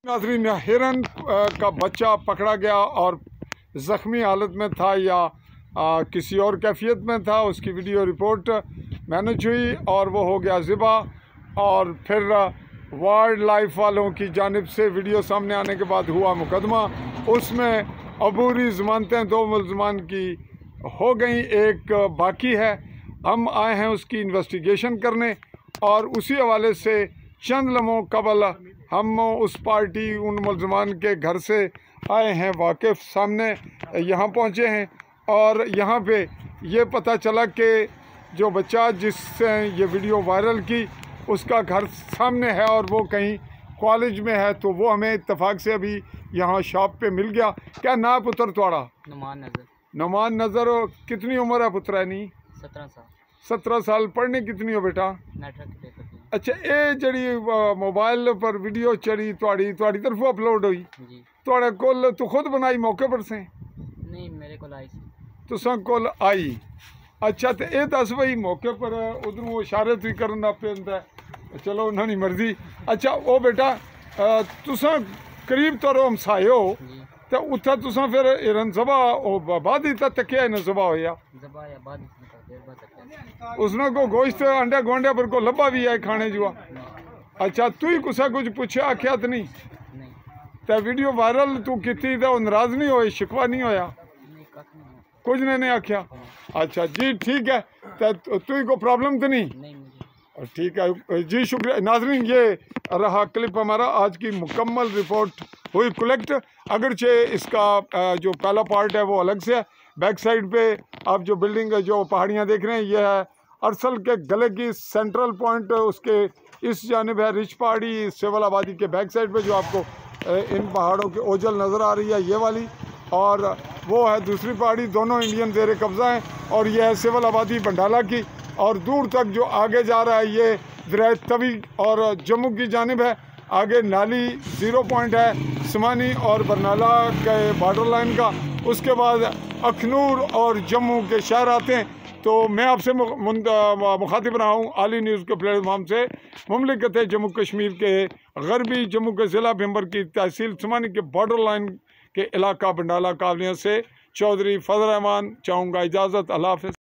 नाज़रीन, हिरन का बच्चा पकड़ा गया और ज़ख्मी हालत में था या किसी और कैफियत में था। उसकी वीडियो रिपोर्ट मैनेज हुई और वो हो गया ज़िबा। और फिर वाइल्ड लाइफ वालों की जानिब से वीडियो सामने आने के बाद हुआ मुकदमा। उसमें अबूरी ज़मानतें 2 मुल्ज़मान की हो गई, एक बाकी है। हम आए हैं उसकी इन्वेस्टिगेशन करने और उसी हवाले से चंद लम्हों कबल हम उस पार्टी उन मुल्ज़मान के घर से आए हैं, वाकिफ़ सामने यहाँ पहुँचे हैं और यहाँ पे ये पता चला कि जो बच्चा जिससे ये वीडियो वायरल की उसका घर सामने है और वो कहीं कॉलेज में है। तो वो हमें इत्तफाक से अभी यहाँ शॉप पे मिल गया। क्या ना पुत्र थोड़ा? नुमान नज़र। कितनी उम्र है पुत्रा? नहीं 17 साल। 17 साल। पढ़ने कितनी हो बेटा? अच्छा, ये जड़ी मोबाइल पर वीडियो चढ़ी थोड़ी तरफों अपलोड हुई थोड़े कोल तू खुद बनाई मौके पर से? नहीं, मेरे को आई तुसा कोल आई। अच्छा, तो ये दस भाई मौके पर उधरों इशारे तू करना पैंदा, चलो उन्होंने मर्जी। अच्छा वो बेटा तुसा करीब तो हमसाए हो तो उत्थे तुसा फिर हिरन सभा बाद ही तक्या इन सभा होया उसने को गोश्त अंडे गोंडे पर को लब्भा भी है खाने जुआ? अच्छा, तू ही कुछ पूछा आख्या तो नहीं? तो वीडियो वायरल तू की तो नाराज नहीं होए, शिकवा नहीं होया? कुछ नहीं आख्या। अच्छा जी, ठीक है। तो तू ही को प्रॉब्लम तो नहीं? ठीक है जी, शुक्रिया। नाज़रीन, ये रहा क्लिप हमारा आज की मुकम्मल रिपोर्ट हुई कलेक्ट। अगरचे इसका जो पहला पार्ट है वो अलग से है। बैक साइड पे आप जो बिल्डिंग जो पहाड़ियाँ देख रहे हैं ये है अरसल के गले की सेंट्रल पॉइंट। उसके इस जानिब है रिच पहाड़ी, सिविल आबादी के बैक साइड पे जो आपको इन पहाड़ों की ओझल नज़र आ रही है ये वाली, और वो है दूसरी पहाड़ी। दोनों इंडियन ज़ेर कब्ज़ा हैं और ये है सिविल आबादी बंडाला की। और दूर तक जो आगे जा रहा है ये दरिया तवी और जम्मू की जानिब है। आगे नाली 0 पॉइंट है समानी और बरनाला के बॉर्डर लाइन का। उसके बाद अखनूर और जम्मू के शहर आते हैं। तो मैं आपसे मुखातिब रहा हूँ आली न्यूज़ के प्लेटफॉर्म से। मुमलिकत जम्मू कश्मीर के गरबी जम्मू के ज़िला भंबर की तहसील समानी के बॉर्डर लाइन के इलाका बंडाला कॉलोनियों से चौधरी फजल रहमान चाहूँगा इजाज़त। अल्लाह हाफ़िज़।